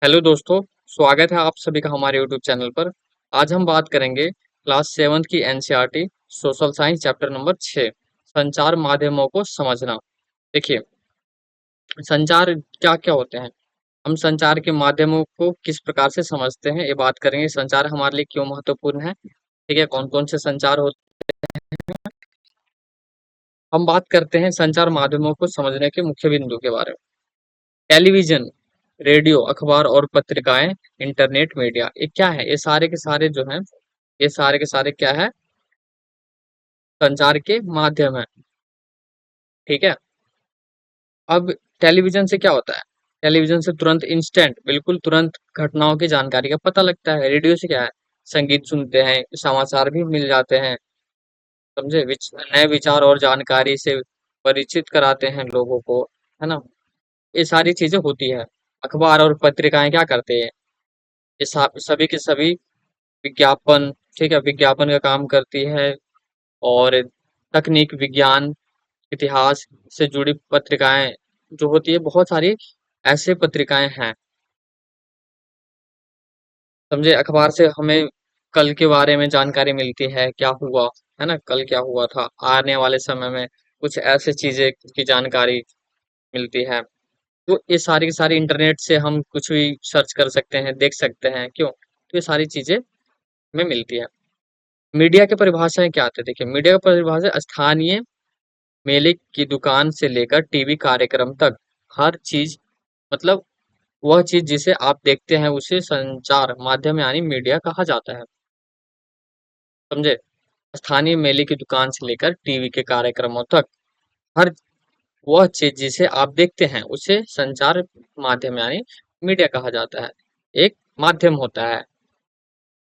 Hello दोस्तों, स्वागत है आप सभी का हमारे यूट्यूब चैनल पर। आज हम बात करेंगे क्लास 7 की NCERT social science chapter number 6 संचार माध्यमों को समझना। देखिए, संचार क्या क्या होते हैं, हम संचार के माध्यमों को किस प्रकार से समझते हैं ये बात करेंगे। संचार हमारे लिए क्यों महत्वपूर्ण है, ठीक है, कौन कौन से संचार होते हैं। हम बात करते हैं संचार माध्यमों को समझने के मुख्य बिंदु के बारे में। टेलीविजन, रेडियो, अखबार और पत्रिकाएं, इंटरनेट, मीडिया, ये क्या है? ये सारे के सारे जो हैं, ये सारे के सारे क्या है? संचार के माध्यम है। ठीक है। अब टेलीविजन से क्या होता है? टेलीविजन से तुरंत इंस्टेंट, बिल्कुल तुरंत घटनाओं की जानकारी का पता लगता है। रेडियो से क्या है? संगीत सुनते हैं, समाचार भी मिल जाते हैं। समझे? नए विचार और जानकारी से परिचित कराते हैं लोगों को, है ना? ये सारी चीजें होती है। अखबार और पत्रिकाएं क्या करते हैं? ये सभी के सभी विज्ञापन, ठीक है, विज्ञापन का काम करती है। और तकनीक, विज्ञान, इतिहास से जुड़ी पत्रिकाएं जो होती है, बहुत सारी ऐसे पत्रिकाएं हैं। समझे? अखबार से हमें कल के बारे में जानकारी मिलती है, क्या हुआ, है ना, कल क्या हुआ था, आने वाले समय में कुछ ऐसे चीजें की जानकारी मिलती है। तो ये सारी की सारी इंटरनेट से हम कुछ भी सर्च कर सकते हैं, देख सकते हैं, क्यों? तो ये सारी चीजें हमें मिलती है। मीडिया की परिभाषाएं क्या आती है? देखिए, मीडिया की परिभाषा स्थानीय मेले की दुकान से लेकर टीवी कार्यक्रम तक हर चीज, मतलब वह चीज जिसे आप देखते हैं उसे संचार माध्यम यानी मीडिया कहा जाता है। समझे? स्थानीय मेले की दुकान से लेकर टीवी के कार्यक्रमों तक हर वह चीज जिसे आप देखते हैं उसे संचार माध्यम यानी मीडिया कहा जाता है, एक माध्यम होता है।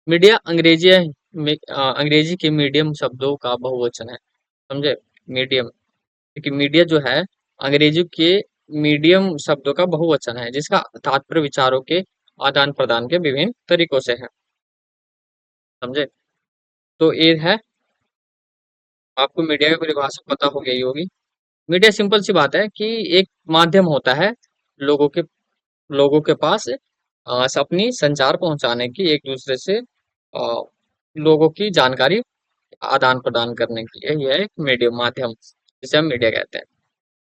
मीडिया अंग्रेजी के मीडियम शब्दों का बहुवचन है। समझे? मीडियम, क्योंकि मीडिया जो है अंग्रेजी के मीडियम शब्दों का बहुवचन है, जिसका तात्पर्य विचारों के आदान प्रदान के विभिन्न तरीकों से है। समझे? तो ये है, आपको मीडिया की परिभाषा पता हो गई होगी। मीडिया सिंपल सी बात है कि एक माध्यम होता है लोगों के लोगों के पास अपनी संचार पहुंचाने की, एक दूसरे से लोगों की जानकारी आदान प्रदान करने की। यही है एक मीडियम, माध्यम, जिसे हम मीडिया कहते हैं।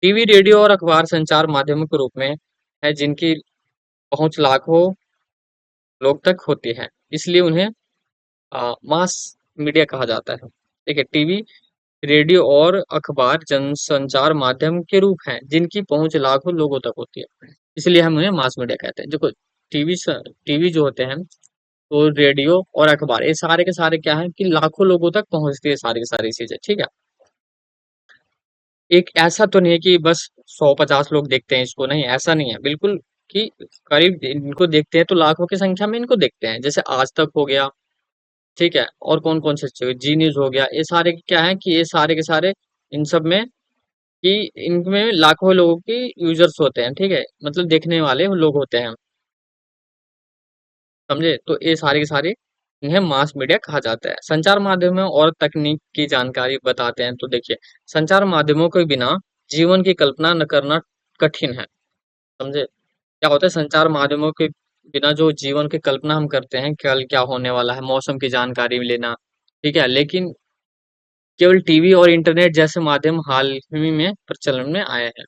टीवी, रेडियो और अखबार संचार माध्यमों के रूप में है, जिनकी पहुंच लाखों लोग तक होती है, इसलिए उन्हें मास मीडिया कहा जाता है। ठीक है। टीवी, रेडियो और अखबार जनसंचार माध्यम के रूप हैं, जिनकी पहुंच लाखों लोगों तक होती है, इसलिए हम उन्हें मास मीडिया कहते हैं। देखो, टीवी टीवी जो होते हैं, तो रेडियो और अखबार, ये सारे के सारे क्या है कि लाखों लोगों तक पहुंचती है सारी की सारी चीजें। ठीक है। एक ऐसा तो नहीं है कि बस 100-50 लोग देखते हैं इसको, नहीं, ऐसा नहीं है बिल्कुल। कि करीब इनको देखते हैं तो लाखों की संख्या में इनको देखते हैं, जैसे आज तक हो गया, ठीक है, और कौन कौन से जी न्यूज हो गया, ये सारे क्या है कि ये सारे के सारे इन सब में कि इनमें लाखों लोगों की यूजर्स होते हैं, ठीक है, मतलब देखने वाले लोग होते हैं। समझे? तो ये सारे के सारे इन्हें मास मीडिया कहा जाता है। संचार माध्यमों और तकनीक की जानकारी बताते हैं। तो देखिए, संचार माध्यमों के बिना जीवन की कल्पना न करना कठिन है। समझे? क्या होता है? संचार माध्यमों के बिना जो जीवन की कल्पना हम करते हैं, कल क्या होने वाला है, मौसम की जानकारी लेना, ठीक है, लेकिन केवल टीवी और इंटरनेट जैसे माध्यम हाल ही में प्रचलन में आए हैं।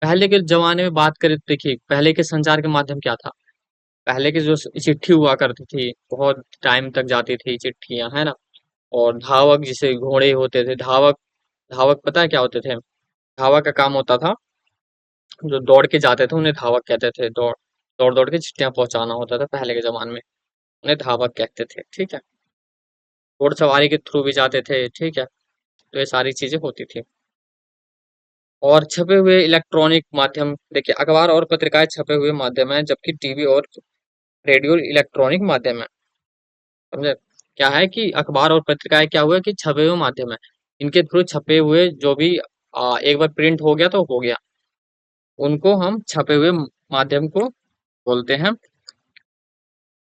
पहले के जमाने में बात करें तो देखिए, पहले के संचार के माध्यम क्या था? पहले की जो चिट्ठी हुआ करती थी, बहुत टाइम तक जाती थी चिट्ठियां, है ना। और धावक, जिसे घोड़े होते थे, धावक, धावक पता है क्या होते थे? धावक का काम होता था, जो दौड़ के जाते थे उन्हें धावक कहते थे। दौड़ दौड़ दौड़ के चिट्ठियां पहुंचाना होता था पहले के जमाने में, उन्हें धावक कहते थे। ठीक है। घोड़सवारी के थ्रू भी जाते थे, ठीक है। तो ये सारी चीजें होती थी। और छपे हुए इलेक्ट्रॉनिक माध्यम, देखिए, अखबार और पत्रिकाएं छपे हुए माध्यम है, जबकि टीवी और रेडियो इलेक्ट्रॉनिक माध्यम है। समझे? क्या है कि अखबार और पत्रिकाएं क्या हुआ कि छपे हुए माध्यम है, इनके थ्रू छपे हुए जो भी एक बार प्रिंट हो गया तो हो गया, उनको हम छपे हुए माध्यम को बोलते हैं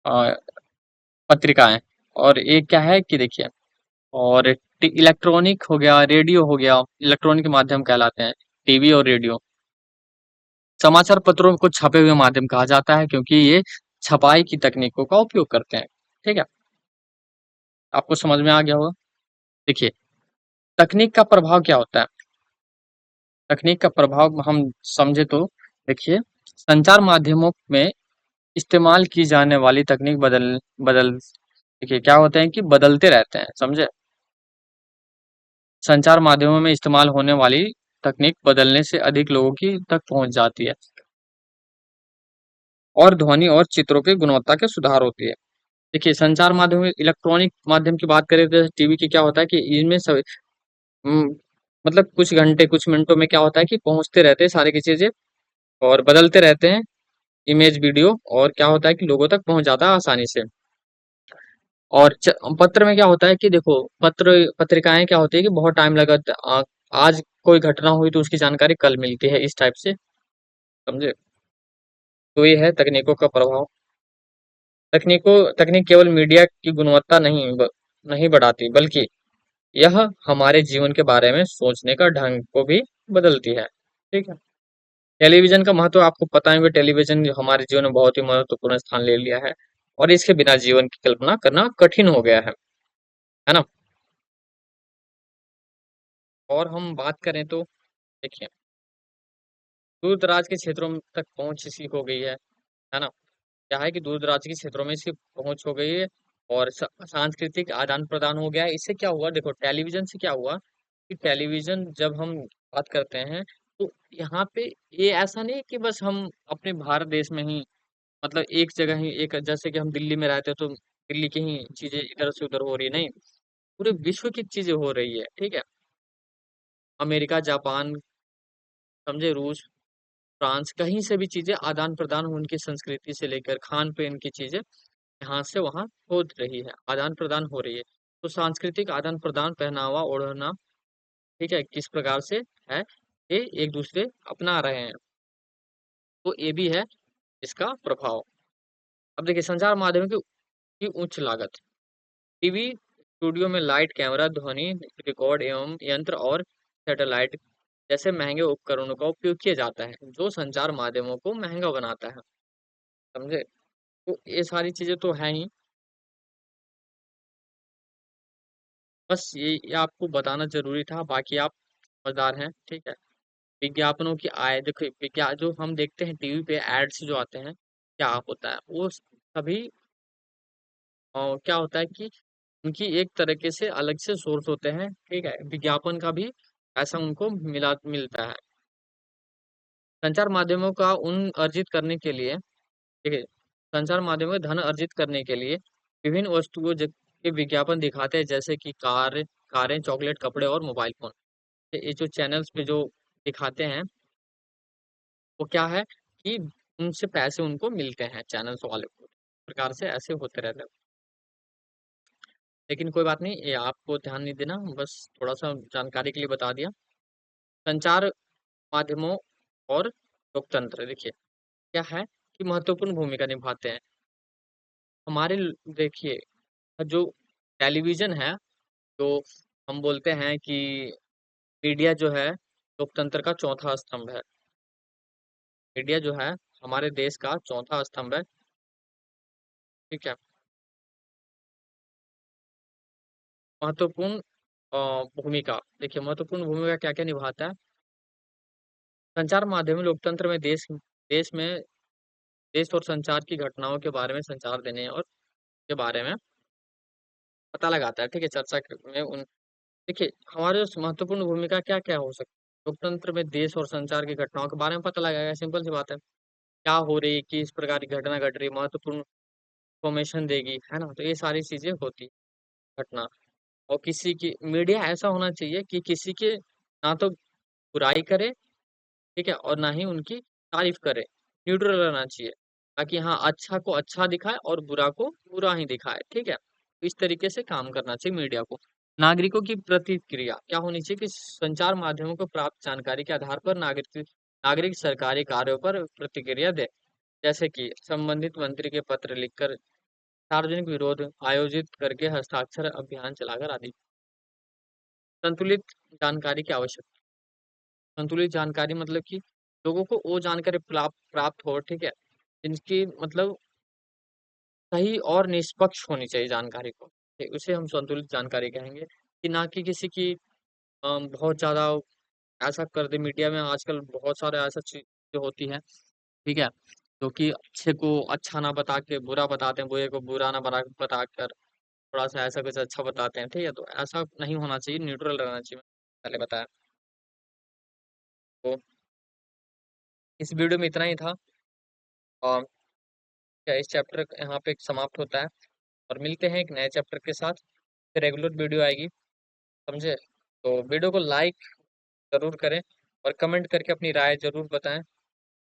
आ, पत्रिकाएं। और एक क्या है कि देखिए, और इलेक्ट्रॉनिक हो गया, रेडियो हो गया, इलेक्ट्रॉनिक माध्यम कहलाते हैं टीवी और रेडियो। समाचार पत्रों को छपे हुए माध्यम कहा जाता है क्योंकि ये छपाई की तकनीकों का उपयोग करते हैं। ठीक है, आपको समझ में आ गया होगा। देखिए, तकनीक का प्रभाव क्या होता है? तकनीक का प्रभाव हम समझे तो देखिए, संचार माध्यमों में इस्तेमाल की जाने वाली तकनीक बदल बदल देखिए क्या होते हैं कि बदलते रहते हैं, समझे? संचार माध्यमों में इस्तेमाल होने वाली तकनीक बदलने से अधिक लोगों की तक पहुंच जाती है और ध्वनि और चित्रों की गुणवत्ता के सुधार होती है। देखिए, संचार माध्यम में इलेक्ट्रॉनिक माध्यम की बात करें तो टीवी की क्या होता है कि इनमें सब मतलब कुछ घंटे कुछ मिनटों में क्या होता है कि पहुंचते रहते हैं सारी की चीजें और बदलते रहते हैं इमेज वीडियो और क्या होता है कि लोगों तक पहुंच जाता है आसानी से। और पत्र में क्या होता है कि देखो पत्रिकाएं क्या होती है कि बहुत टाइम लगा आज कोई घटना हुई तो उसकी जानकारी कल मिलती है इस टाइप से, समझे? तो ये है तकनीकों का प्रभाव। तकनीक केवल मीडिया की गुणवत्ता नहीं बढ़ाती बल्कि यह हमारे जीवन के बारे में सोचने का ढंग को भी बदलती है। ठीक है। टेलीविजन का महत्व आपको पता है कि टेलीविजन जो हमारे जीवन में बहुत ही महत्वपूर्ण स्थान ले लिया है और इसके बिना जीवन की कल्पना करना कठिन हो गया है ना? और हम बात करें तो देखिए, दूर दराज के क्षेत्रों तक पहुंच इसकी हो गई है ना? क्या है कि दूर दराज के क्षेत्रों में इसकी पहुंच हो गई है और सांस्कृतिक आदान प्रदान हो गया है। इससे क्या हुआ, देखो टेलीविजन से क्या हुआ कि टेलीविजन जब हम बात करते हैं तो यहाँ पे ये ऐसा नहीं है कि बस हम अपने भारत देश में ही मतलब एक जगह ही एक जैसे कि हम दिल्ली में रहते हैं तो दिल्ली की ही चीजें इधर से उधर हो रही है, नहीं, पूरे विश्व की चीजें हो रही है। ठीक है, अमेरिका, जापान, समझे, रूस, फ्रांस, कहीं से भी चीजें आदान प्रदान उनकी संस्कृति से लेकर खान पीन की चीजें यहाँ से वहाँ हो रही है, आदान प्रदान हो रही है। तो सांस्कृतिक आदान प्रदान, पहनावा ओढ़ना, ठीक है, किस प्रकार से है, ये एक दूसरे अपना रहे हैं। तो ये भी है इसका प्रभाव। अब देखिए, संचार माध्यम की उच्च लागत। टीवी स्टूडियो में लाइट, कैमरा, ध्वनि रिकॉर्ड एवं यंत्र और सैटेलाइट जैसे महंगे उपकरणों का उपयोग किया जाता है जो संचार माध्यमों को महंगा बनाता है, समझे? तो ये सारी चीजें तो है ही। बस ये आपको बताना जरूरी था, बाकी आप समझदार हैं। ठीक है, विज्ञापनों की आय देखो, जो हम देखते हैं टीवी पे एड्स जो आते हैं, क्या होता है वो सभी क्या होता है कि उनकी एक तरीके से अलग से सोर्स होते हैं। ठीक है, विज्ञापन का भी ऐसा उनको मिलता है। संचार माध्यमों का उन अर्जित करने के लिए, ठीक है, संचार माध्यमों में धन अर्जित करने के लिए विभिन्न वस्तुओं के विज्ञापन दिखाते हैं जैसे कि कारें, चॉकलेट, कपड़े और मोबाइल फोन। ये जो चैनल्स पे जो दिखाते हैं वो क्या है कि उनसे पैसे उनको मिलते हैं चैनल्स वाले को, इस प्रकार से ऐसे होते रहते हैं। लेकिन कोई बात नहीं, ये आपको ध्यान नहीं देना, बस थोड़ा सा जानकारी के लिए बता दिया। संचार माध्यमों और लोकतंत्र, देखिए क्या है कि महत्वपूर्ण भूमिका निभाते हैं हमारे देखिए, जो टेलीविजन है, जो हम बोलते हैं कि मीडिया जो है लोकतंत्र का चौथा स्तंभ है। मीडिया जो है हमारे देश का चौथा स्तंभ है। ठीक है, महत्वपूर्ण भूमिका, देखिए महत्वपूर्ण भूमिका क्या क्या निभाता है। संचार माध्यम लोकतंत्र में देश में देश और संचार की घटनाओं के बारे में संचार देने और के बारे में पता लगाता है। ठीक है, में उन देखिए हमारे महत्वपूर्ण भूमिका क्या क्या हो सकती है लोकतंत्र में, देश और संचार की घटनाओं के बारे में पता लगाएगा, सिंपल सी बात है। क्या हो रही है, किस प्रकार की घटना घट रही है, महत्वपूर्ण इंफॉर्मेशन देगी, है ना? तो ये सारी चीजें होती घटना। और किसी की मीडिया ऐसा होना चाहिए कि किसी के ना तो बुराई करे, ठीक है, और ना ही उनकी तारीफ करे, न्यूट्रल रहना चाहिए ताकि हाँ अच्छा को अच्छा दिखाए और बुरा को बुरा ही दिखाए। ठीक है, तो इस तरीके से काम करना चाहिए मीडिया को। नागरिकों की प्रतिक्रिया क्या होनी चाहिए कि संचार माध्यमों को प्राप्त जानकारी के आधार पर नागरिक सरकारी कार्यों पर प्रतिक्रिया दे, जैसे कि संबंधित मंत्री के पत्र लिखकर, सार्वजनिक विरोध आयोजित करके, हस्ताक्षर अभियान चलाकर आदि। संतुलित जानकारी की आवश्यकता। संतुलित जानकारी मतलब कि लोगों को वो जानकारी प्राप्त हो, ठीक है? जिनकी मतलब सही और निष्पक्ष होनी चाहिए जानकारी को। उसे हम संतुलित जानकारी कहेंगे कि ना कि किसी की बहुत ज़्यादा ऐसा कर दे मीडिया में आजकल बहुत सारे ऐसा चीज़ें होती हैं, ठीक है? जो कि अच्छे को अच्छा ना बता के बुरा बताते हैं, बुरे को बुरा ना बताकर थोड़ा-सा ऐसा कुछ अच्छा बताते हैं, ठीक है? तो ऐसा नहीं होना चाहिए, न्यूट्रल रहना चाहिए, पहले बताया। तो इस वीडियो में इतना ही था। अ, क्या इस चैप्टर यहाँ पे समाप्त होता है और मिलते हैं एक नए चैप्टर के साथ। रेगुलर वीडियो आएगी, समझे? तो वीडियो को लाइक ज़रूर करें और कमेंट करके अपनी राय ज़रूर बताएँ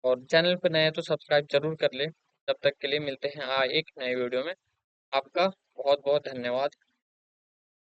और चैनल पे नए हैं तो सब्सक्राइब ज़रूर कर लें। तब तक के लिए मिलते हैं एक नए वीडियो में। आपका बहुत-बहुत धन्यवाद।